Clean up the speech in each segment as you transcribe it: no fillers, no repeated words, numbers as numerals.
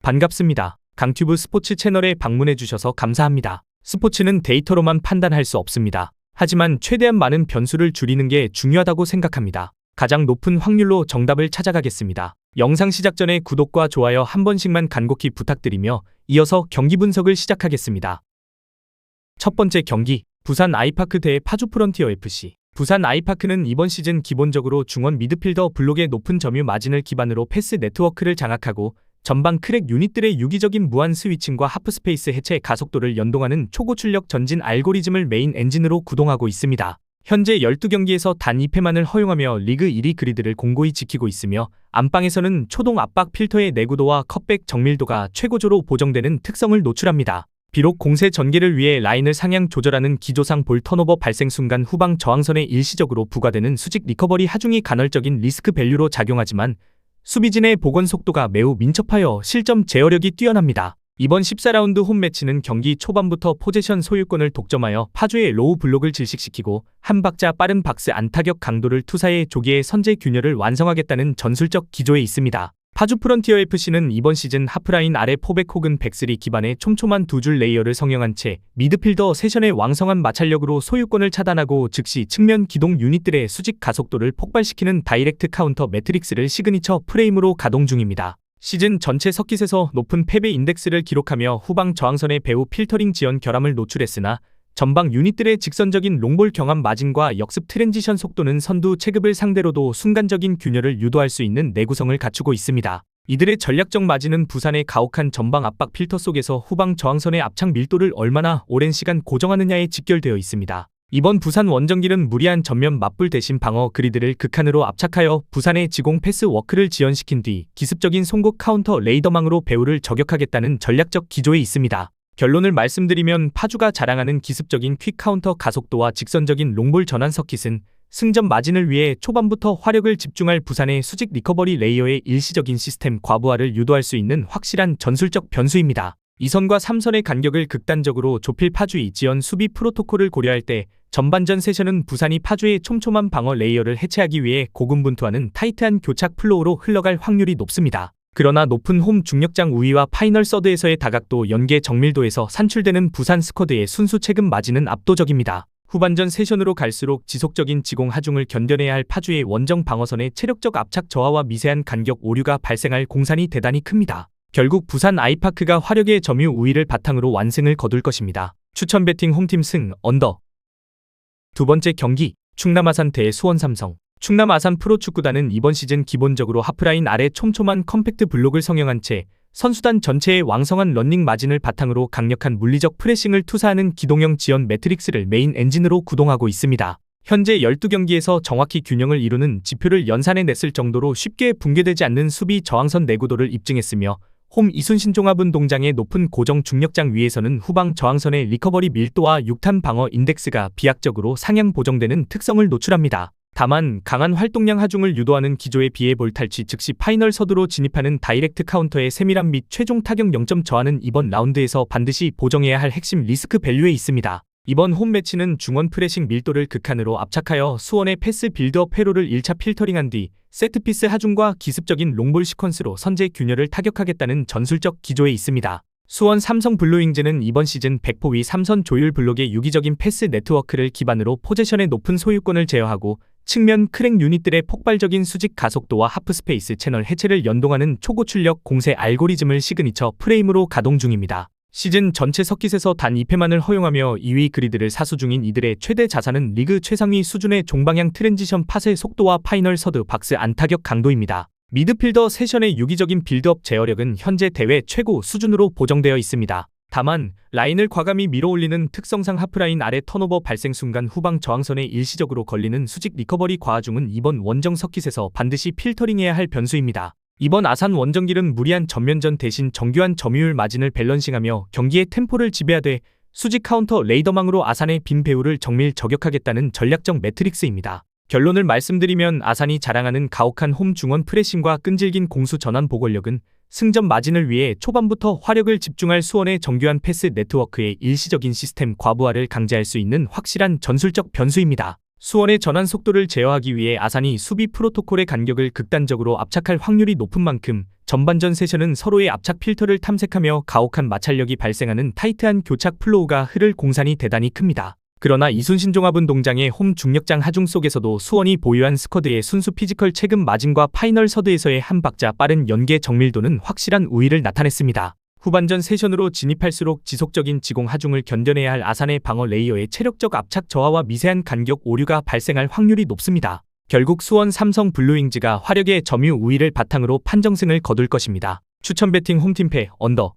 반갑습니다. 강튜브 스포츠 채널에 방문해주셔서 감사합니다. 스포츠는 데이터로만 판단할 수 없습니다. 하지만 최대한 많은 변수를 줄이는 게 중요하다고 생각합니다. 가장 높은 확률로 정답을 찾아가겠습니다. 영상 시작 전에 구독과 좋아요 한 번씩만 간곡히 부탁드리며 이어서 경기 분석을 시작하겠습니다. 첫 번째 경기, 부산 아이파크 대 파주 프론티어 FC. 부산 아이파크는 이번 시즌 기본적으로 중원 미드필더 블록의 높은 점유 마진을 기반으로 패스 네트워크를 장악하고 전방 크랙 유닛들의 유기적인 무한 스위칭과 하프스페이스 해체 가속도를 연동하는 초고출력 전진 알고리즘을 메인 엔진으로 구동하고 있습니다. 현재 12경기에서 단 2패만을 허용하며 리그 1위 그리드를 공고히 지키고 있으며 안방에서는 초동 압박 필터의 내구도와 컷백 정밀도가 최고조로 보정되는 특성을 노출합니다. 비록 공세 전개를 위해 라인을 상향 조절하는 기조상 볼 턴오버 발생 순간 후방 저항선에 일시적으로 부과되는 수직 리커버리 하중이 간헐적인 리스크 밸류로 작용하지만 수비진의 복원 속도가 매우 민첩하여 실점 제어력이 뛰어납니다. 이번 14라운드 홈 매치는 경기 초반부터 포제션 소유권을 독점하여 파주의 로우 블록을 질식시키고 한 박자 빠른 박스 안타격 강도를 투사해 조기에 선제 균열을 완성하겠다는 전술적 기조에 있습니다. 파주 프론티어 FC는 이번 시즌 하프라인 아래 포백 혹은 백스리 기반의 촘촘한 두 줄 레이어를 성형한 채 미드필더 세션의 왕성한 마찰력으로 소유권을 차단하고 즉시 측면 기동 유닛들의 수직 가속도를 폭발시키는 다이렉트 카운터 매트릭스를 시그니처 프레임으로 가동 중입니다. 시즌 전체 서킷에서 높은 패배 인덱스를 기록하며 후방 저항선의 배후 필터링 지연 결함을 노출했으나 전방 유닛들의 직선적인 롱볼 경합 마진과 역습 트랜지션 속도는 선두 체급을 상대로도 순간적인 균열을 유도할 수 있는 내구성을 갖추고 있습니다. 이들의 전략적 마진은 부산의 가혹한 전방 압박 필터 속에서 후방 저항선의 압착 밀도를 얼마나 오랜 시간 고정하느냐에 직결되어 있습니다. 이번 부산 원정길은 무리한 전면 맞불 대신 방어 그리드를 극한으로 압착하여 부산의 지공 패스 워크를 지연시킨 뒤 기습적인 송곳 카운터 레이더망으로 배후를 저격하겠다는 전략적 기조에 있습니다. 결론을 말씀드리면 파주가 자랑하는 기습적인 퀵 카운터 가속도와 직선적인 롱볼 전환 서킷은 승점 마진을 위해 초반부터 화력을 집중할 부산의 수직 리커버리 레이어의 일시적인 시스템 과부하를 유도할 수 있는 확실한 전술적 변수입니다. 2선과 3선의 간격을 극단적으로 좁힐 파주의 지연 수비 프로토콜을 고려할 때 전반전 세션은 부산이 파주의 촘촘한 방어 레이어를 해체하기 위해 고군분투하는 타이트한 교착 플로우로 흘러갈 확률이 높습니다. 그러나 높은 홈 중력장 우위와 파이널 서드에서의 다각도 연계 정밀도에서 산출되는 부산 스쿼드의 순수 체급 마진은 압도적입니다. 후반전 세션으로 갈수록 지속적인 지공 하중을 견뎌내야 할 파주의 원정 방어선의 체력적 압착 저하와 미세한 간격 오류가 발생할 공산이 대단히 큽니다. 결국 부산 아이파크가 화력의 점유 우위를 바탕으로 완승을 거둘 것입니다. 추천 배팅 홈팀 승 언더. 두 번째 경기, 충남 아산 대 수원 삼성. 충남 아산 프로축구단은 이번 시즌 기본적으로 하프라인 아래 촘촘한 컴팩트 블록을 성형한 채 선수단 전체의 왕성한 런닝 마진을 바탕으로 강력한 물리적 프레싱을 투사하는 기동형 지연 매트릭스를 메인 엔진으로 구동하고 있습니다. 현재 12경기에서 정확히 균형을 이루는 지표를 연산해 냈을 정도로 쉽게 붕괴되지 않는 수비 저항선 내구도를 입증했으며 홈 이순신 종합운동장의 높은 고정 중력장 위에서는 후방 저항선의 리커버리 밀도와 육탄 방어 인덱스가 비약적으로 상향 보정되는 특성을 노출합니다. 다만 강한 활동량 하중을 유도하는 기조에 비해 볼 탈취 즉시 파이널 서드로 진입하는 다이렉트 카운터의 세밀함 및 최종 타격 0점 저하는 이번 라운드에서 반드시 보정해야 할 핵심 리스크 밸류에 있습니다. 이번 홈 매치는 중원 프레싱 밀도를 극한으로 압착하여 수원의 패스 빌드업 회로를 1차 필터링한 뒤 세트피스 하중과 기습적인 롱볼 시퀀스로 선제 균열을 타격하겠다는 전술적 기조에 있습니다. 수원 삼성 블루윙즈는 이번 시즌 백포위 3선 조율 블록의 유기적인 패스 네트워크를 기반으로 포제션의 높은 소유권을 제어하고 측면 크랙 유닛들의 폭발적인 수직 가속도와 하프스페이스 채널 해체를 연동하는 초고출력 공세 알고리즘을 시그니처 프레임으로 가동 중입니다. 시즌 전체 서킷에서 단 2패만을 허용하며 2위 그리드를 사수 중인 이들의 최대 자산은 리그 최상위 수준의 종방향 트랜지션 팟의 속도와 파이널 서드 박스 안타격 강도입니다. 미드필더 세션의 유기적인 빌드업 제어력은 현재 대회 최고 수준으로 보정되어 있습니다. 다만 라인을 과감히 밀어올리는 특성상 하프라인 아래 턴오버 발생 순간 후방 저항선에 일시적으로 걸리는 수직 리커버리 과하중은 이번 원정 서킷에서 반드시 필터링해야 할 변수입니다. 이번 아산 원정길은 무리한 전면전 대신 정교한 점유율 마진을 밸런싱하며 경기의 템포를 지배하되 수직 카운터 레이더망으로 아산의 빈 배후를 정밀 저격하겠다는 전략적 매트릭스입니다. 결론을 말씀드리면 아산이 자랑하는 가혹한 홈 중원 프레싱과 끈질긴 공수 전환 보궐력은 승점 마진을 위해 초반부터 화력을 집중할 수원의 정교한 패스 네트워크의 일시적인 시스템 과부하를 강제할 수 있는 확실한 전술적 변수입니다. 수원의 전환 속도를 제어하기 위해 아산이 수비 프로토콜의 간격을 극단적으로 압착할 확률이 높은 만큼 전반전 세션은 서로의 압착 필터를 탐색하며 가혹한 마찰력이 발생하는 타이트한 교착 플로우가 흐를 공산이 대단히 큽니다. 그러나 이순신 종합운동장의 홈 중력장 하중 속에서도 수원이 보유한 스쿼드의 순수 피지컬 체급 마진과 파이널 서드에서의 한 박자 빠른 연계 정밀도는 확실한 우위를 나타냈습니다. 후반전 세션으로 진입할수록 지속적인 지공 하중을 견뎌내야 할 아산의 방어 레이어의 체력적 압착 저하와 미세한 간격 오류가 발생할 확률이 높습니다. 결국 수원 삼성 블루윙즈가 화력의 점유 우위를 바탕으로 판정승을 거둘 것입니다. 추천 배팅 홈팀패 언더.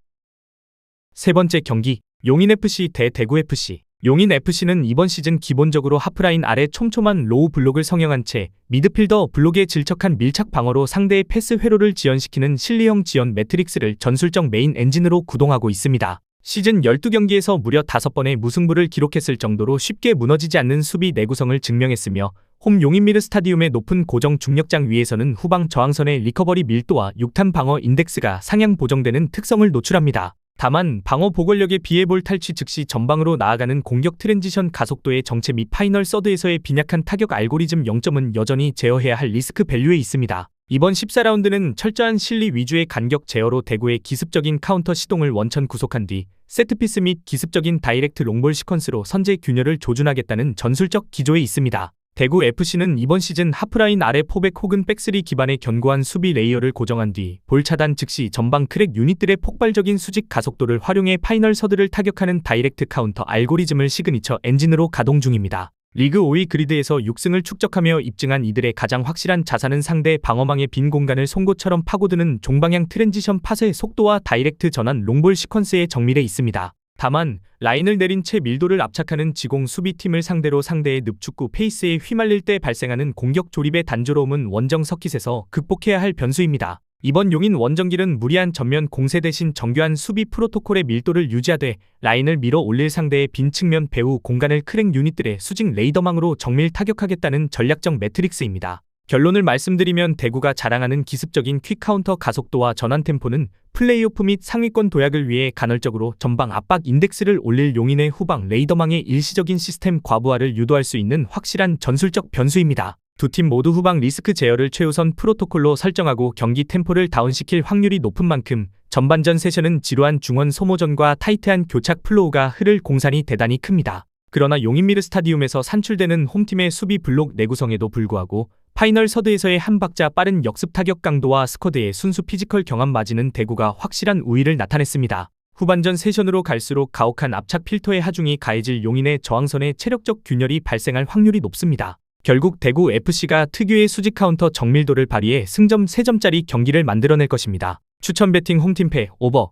세 번째 경기 용인FC 대 대구FC. 용인FC는 이번 시즌 기본적으로 하프라인 아래 촘촘한 로우 블록을 성형한 채 미드필더 블록의 질척한 밀착 방어로 상대의 패스 회로를 지연시키는 실리형 지연 매트릭스를 전술적 메인 엔진으로 구동하고 있습니다. 시즌 12경기에서 무려 5번의 무승부를 기록했을 정도로 쉽게 무너지지 않는 수비 내구성을 증명했으며 홈 용인미르 스타디움의 높은 고정 중력장 위에서는 후방 저항선의 리커버리 밀도와 육탄 방어 인덱스가 상향 보정되는 특성을 노출합니다. 다만 방어 보궐력에 비해 볼 탈취 즉시 전방으로 나아가는 공격 트랜지션 가속도의 정체 및 파이널 서드에서의 빈약한 타격 알고리즘 0점은 여전히 제어해야 할 리스크 밸류에 있습니다. 이번 14라운드는 철저한 실리 위주의 간격 제어로 대구의 기습적인 카운터 시동을 원천 구속한 뒤 세트피스 및 기습적인 다이렉트 롱볼 시퀀스로 선제 균열을 조준하겠다는 전술적 기조에 있습니다. 대구 FC는 이번 시즌 하프라인 아래 포백 혹은 백스리 기반의 견고한 수비 레이어를 고정한 뒤 볼 차단 즉시 전방 크랙 유닛들의 폭발적인 수직 가속도를 활용해 파이널 서드를 타격하는 다이렉트 카운터 알고리즘을 시그니처 엔진으로 가동 중입니다. 리그 5위 그리드에서 6승을 축적하며 입증한 이들의 가장 확실한 자산은 상대 방어망의 빈 공간을 송곳처럼 파고드는 종방향 트랜지션 팟의 속도와 다이렉트 전환 롱볼 시퀀스의 정밀에 있습니다. 다만 라인을 내린 채 밀도를 압착하는 지공 수비팀을 상대로 상대의 늪축구 페이스에 휘말릴 때 발생하는 공격 조립의 단조로움은 원정 서킷에서 극복해야 할 변수입니다. 이번 용인 원정길은 무리한 전면 공세 대신 정교한 수비 프로토콜의 밀도를 유지하되 라인을 밀어 올릴 상대의 빈 측면 배후 공간을 크랙 유닛들의 수직 레이더망으로 정밀 타격하겠다는 전략적 매트릭스입니다. 결론을 말씀드리면 대구가 자랑하는 기습적인 퀵 카운터 가속도와 전환 템포는 플레이오프 및 상위권 도약을 위해 간헐적으로 전방 압박 인덱스를 올릴 용인의 후방 레이더망의 일시적인 시스템 과부하를 유도할 수 있는 확실한 전술적 변수입니다. 두 팀 모두 후방 리스크 제어를 최우선 프로토콜로 설정하고 경기 템포를 다운시킬 확률이 높은 만큼 전반전 세션은 지루한 중원 소모전과 타이트한 교착 플로우가 흐를 공산이 대단히 큽니다. 그러나 용인미르 스타디움에서 산출되는 홈팀의 수비 블록 내구성에도 불구하고 파이널 서드에서의 한 박자 빠른 역습 타격 강도와 스쿼드의 순수 피지컬 경합 마진은 대구가 확실한 우위를 나타냈습니다. 후반전 세션으로 갈수록 가혹한 압착 필터의 하중이 가해질 용인의 저항선의 체력적 균열이 발생할 확률이 높습니다. 결국 대구 FC가 특유의 수직 카운터 정밀도를 발휘해 승점 3점짜리 경기를 만들어낼 것입니다. 추천 배팅 홈팀패 오버.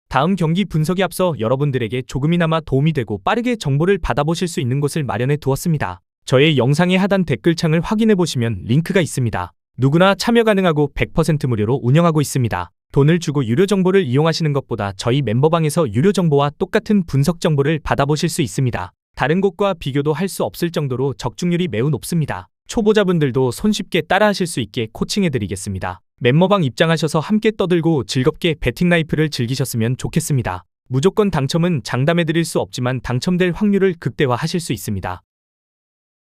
다음 경기 분석에 앞서 여러분들에게 조금이나마 도움이 되고 빠르게 정보를 받아보실 수 있는 곳을 마련해 두었습니다. 저의 영상의 하단 댓글창을 확인해보시면 링크가 있습니다. 누구나 참여 가능하고 100% 무료로 운영하고 있습니다. 돈을 주고 유료 정보를 이용하시는 것보다 저희 멤버방에서 유료 정보와 똑같은 분석 정보를 받아보실 수 있습니다. 다른 곳과 비교도 할 수 없을 정도로 적중률이 매우 높습니다. 초보자분들도 손쉽게 따라하실 수 있게 코칭해드리겠습니다. 멤버방 입장하셔서 함께 떠들고 즐겁게 배팅 라이프를 즐기셨으면 좋겠습니다. 무조건 당첨은 장담해드릴 수 없지만 당첨될 확률을 극대화하실 수 있습니다.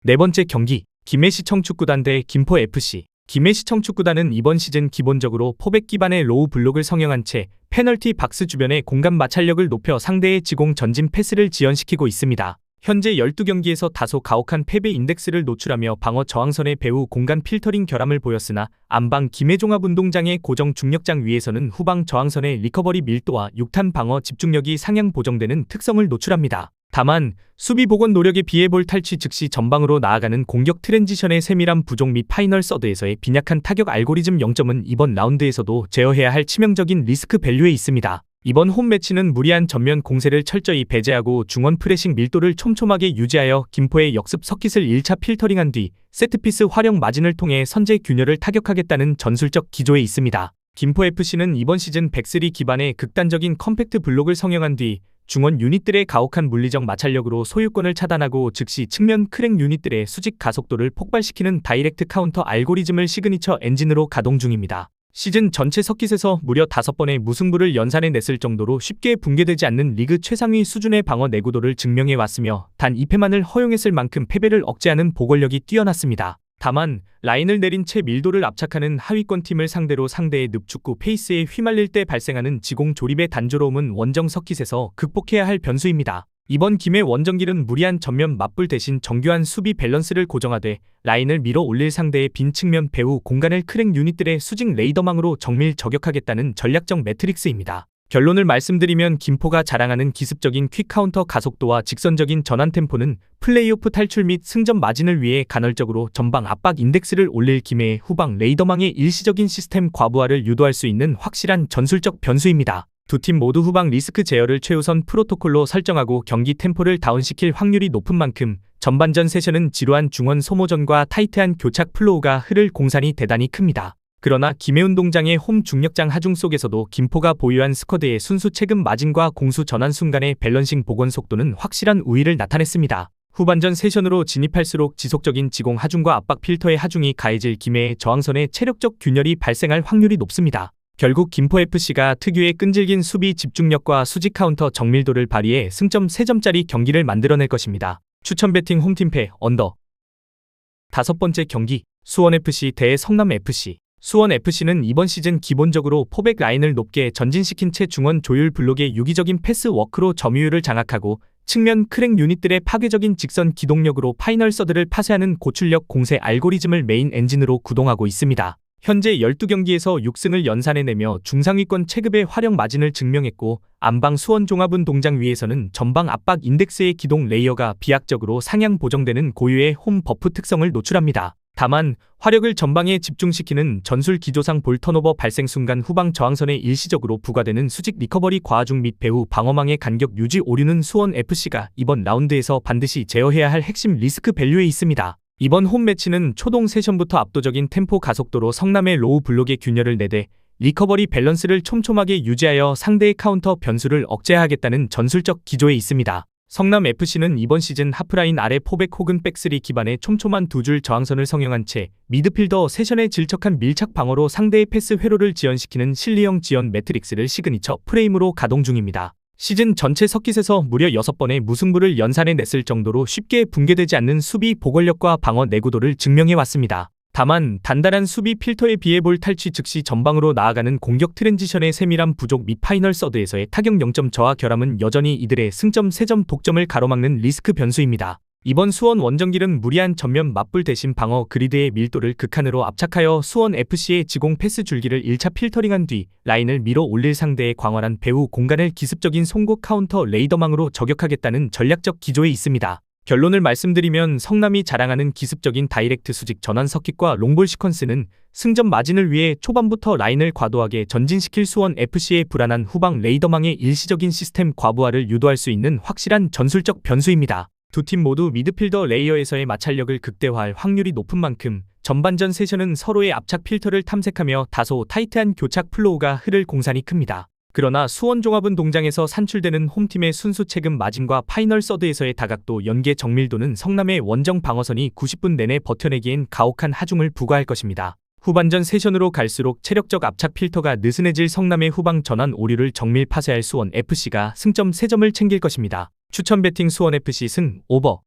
네 번째 경기, 김해시청 축구단 대 김포FC. 김해시청 축구단은 이번 시즌 기본적으로 포백 기반의 로우 블록을 성형한 채 페널티 박스 주변의 공간 마찰력을 높여 상대의 지공 전진 패스를 지연시키고 있습니다. 현재 12경기에서 다소 가혹한 패배 인덱스를 노출하며 방어 저항선의 배후 공간 필터링 결함을 보였으나 안방 김해종합운동장의 고정 중력장 위에서는 후방 저항선의 리커버리 밀도와 육탄 방어 집중력이 상향 보정되는 특성을 노출합니다. 다만 수비 복원 노력에 비해 볼 탈취 즉시 전방으로 나아가는 공격 트랜지션의 세밀한 부족 및 파이널 서드에서의 빈약한 타격 알고리즘 0점은 이번 라운드에서도 제어해야 할 치명적인 리스크 밸류에 있습니다. 이번 홈 매치는 무리한 전면 공세를 철저히 배제하고 중원 프레싱 밀도를 촘촘하게 유지하여 김포의 역습 서킷을 1차 필터링한 뒤 세트피스 활용 마진을 통해 선제 균열을 타격하겠다는 전술적 기조에 있습니다. 김포FC는 이번 시즌 백스리 기반의 극단적인 컴팩트 블록을 성형한 뒤 중원 유닛들의 가혹한 물리적 마찰력으로 소유권을 차단하고 즉시 측면 크랙 유닛들의 수직 가속도를 폭발시키는 다이렉트 카운터 알고리즘을 시그니처 엔진으로 가동 중입니다. 시즌 전체 서킷에서 무려 5번의 무승부를 연산해냈을 정도로 쉽게 붕괴되지 않는 리그 최상위 수준의 방어 내구도를 증명해왔으며 단 2패만을 허용했을 만큼 패배를 억제하는 보궐력이 뛰어났습니다. 다만 라인을 내린 채 밀도를 압착하는 하위권 팀을 상대로 상대의 늪축구 페이스에 휘말릴 때 발생하는 지공 조립의 단조로움은 원정 서킷에서 극복해야 할 변수입니다. 이번 김해 원정길은 무리한 전면 맞불 대신 정교한 수비 밸런스를 고정하되 라인을 밀어 올릴 상대의 빈 측면 배후 공간을 크랙 유닛들의 수직 레이더망으로 정밀 저격하겠다는 전략적 매트릭스입니다. 결론을 말씀드리면 김포가 자랑하는 기습적인 퀵 카운터 가속도와 직선적인 전환 템포는 플레이오프 탈출 및 승점 마진을 위해 간헐적으로 전방 압박 인덱스를 올릴 김해의 후방 레이더망의 일시적인 시스템 과부하를 유도할 수 있는 확실한 전술적 변수입니다. 두 팀 모두 후방 리스크 제어를 최우선 프로토콜로 설정하고 경기 템포를 다운시킬 확률이 높은 만큼 전반전 세션은 지루한 중원 소모전과 타이트한 교착 플로우가 흐를 공산이 대단히 큽니다. 그러나 김해운동장의 홈 중력장 하중 속에서도 김포가 보유한 스쿼드의 순수 체급 마진과 공수 전환 순간의 밸런싱 복원 속도는 확실한 우위를 나타냈습니다. 후반전 세션으로 진입할수록 지속적인 지공 하중과 압박 필터의 하중이 가해질 김해의 저항선에 체력적 균열이 발생할 확률이 높습니다. 결국 김포FC가 특유의 끈질긴 수비 집중력과 수직 카운터 정밀도를 발휘해 승점 3점짜리 경기를 만들어낼 것입니다. 추천 배팅 홈팀패 언더. 5번째 경기 수원FC 대 성남FC. 수원FC는 이번 시즌 기본적으로 포백 라인을 높게 전진시킨 채 중원 조율 블록의 유기적인 패스 워크로 점유율을 장악하고 측면 크랙 유닛들의 파괴적인 직선 기동력으로 파이널 서드를 파쇄하는 고출력 공세 알고리즘을 메인 엔진으로 구동하고 있습니다. 현재 12경기에서 6승을 연산해내며 중상위권 체급의 활약 마진을 증명했고 안방 수원 종합운동장 위에서는 전방 압박 인덱스의 기동 레이어가 비약적으로 상향 보정되는 고유의 홈 버프 특성을 노출합니다. 다만 화력을 전방에 집중시키는 전술 기조상 볼 턴오버 발생 순간 후방 저항선에 일시적으로 부과되는 수직 리커버리 과중 및 배후 방어망의 간격 유지 오류는 수원FC가 이번 라운드에서 반드시 제어해야 할 핵심 리스크 밸류에 있습니다. 이번 홈 매치는 초동 세션부터 압도적인 템포 가속도로 성남의 로우 블록의 균열을 내대 리커버리 밸런스를 촘촘하게 유지하여 상대의 카운터 변수를 억제하겠다는 전술적 기조에 있습니다. 성남FC는 이번 시즌 하프라인 아래 포백 혹은 백스리 기반의 촘촘한 두 줄 저항선을 성형한 채 미드필더 세션의 질척한 밀착 방어로 상대의 패스 회로를 지연시키는 실리형 지연 매트릭스를 시그니처 프레임으로 가동 중입니다. 시즌 전체 서킷에서 무려 6번의 무승부를 연산해냈을 정도로 쉽게 붕괴되지 않는 수비 보궐력과 방어 내구도를 증명해왔습니다. 다만 단단한 수비 필터에 비해 볼 탈취 즉시 전방으로 나아가는 공격 트랜지션의 세밀한 부족 및 파이널 서드에서의 타격 0점 저하 결함은 여전히 이들의 승점 3점 독점을 가로막는 리스크 변수입니다. 이번 수원 원정길은 무리한 전면 맞불 대신 방어 그리드의 밀도를 극한으로 압착하여 수원FC의 지공 패스 줄기를 1차 필터링한 뒤 라인을 밀어 올릴 상대의 광활한 배후 공간을 기습적인 송곳 카운터 레이더망으로 저격하겠다는 전략적 기조에 있습니다. 결론을 말씀드리면 성남이 자랑하는 기습적인 다이렉트 수직 전환 서킷과 롱볼 시퀀스는 승점 마진을 위해 초반부터 라인을 과도하게 전진시킬 수원FC의 불안한 후방 레이더망의 일시적인 시스템 과부하를 유도할 수 있는 확실한 전술적 변수입니다. 두 팀 모두 미드필더 레이어에서의 마찰력을 극대화할 확률이 높은 만큼 전반전 세션은 서로의 압착 필터를 탐색하며 다소 타이트한 교착 플로우가 흐를 공산이 큽니다. 그러나 수원 종합운동장에서 산출되는 홈팀의 순수 체급 마진과 파이널 서드에서의 다각도 연계 정밀도는 성남의 원정 방어선이 90분 내내 버텨내기엔 가혹한 하중을 부과할 것입니다. 후반전 세션으로 갈수록 체력적 압착 필터가 느슨해질 성남의 후방 전환 오류를 정밀 파쇄할 수원FC가 승점 3점을 챙길 것입니다. 추천 배팅 수원FC 승 오버.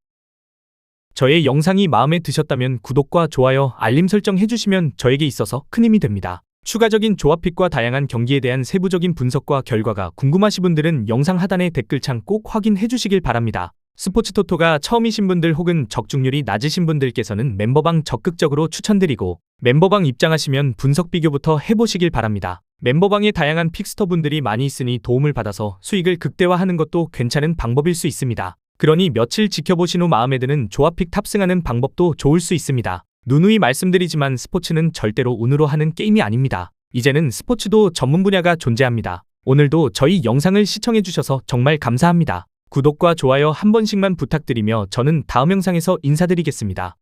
저의 영상이 마음에 드셨다면 구독과 좋아요, 알림 설정 해주시면 저에게 있어서 큰 힘이 됩니다. 추가적인 조합픽과 다양한 경기에 대한 세부적인 분석과 결과가 궁금하신 분들은 영상 하단의 댓글창 꼭 확인해 주시길 바랍니다. 스포츠토토가 처음이신 분들 혹은 적중률이 낮으신 분들께서는 멤버방 적극적으로 추천드리고 멤버방 입장하시면 분석 비교부터 해보시길 바랍니다. 멤버방에 다양한 픽스터분들이 많이 있으니 도움을 받아서 수익을 극대화하는 것도 괜찮은 방법일 수 있습니다. 그러니 며칠 지켜보신 후 마음에 드는 조합픽 탑승하는 방법도 좋을 수 있습니다. 누누이 말씀드리지만 스포츠는 절대로 운으로 하는 게임이 아닙니다. 이제는 스포츠도 전문 분야가 존재합니다. 오늘도 저희 영상을 시청해주셔서 정말 감사합니다. 구독과 좋아요 한 번씩만 부탁드리며 저는 다음 영상에서 인사드리겠습니다.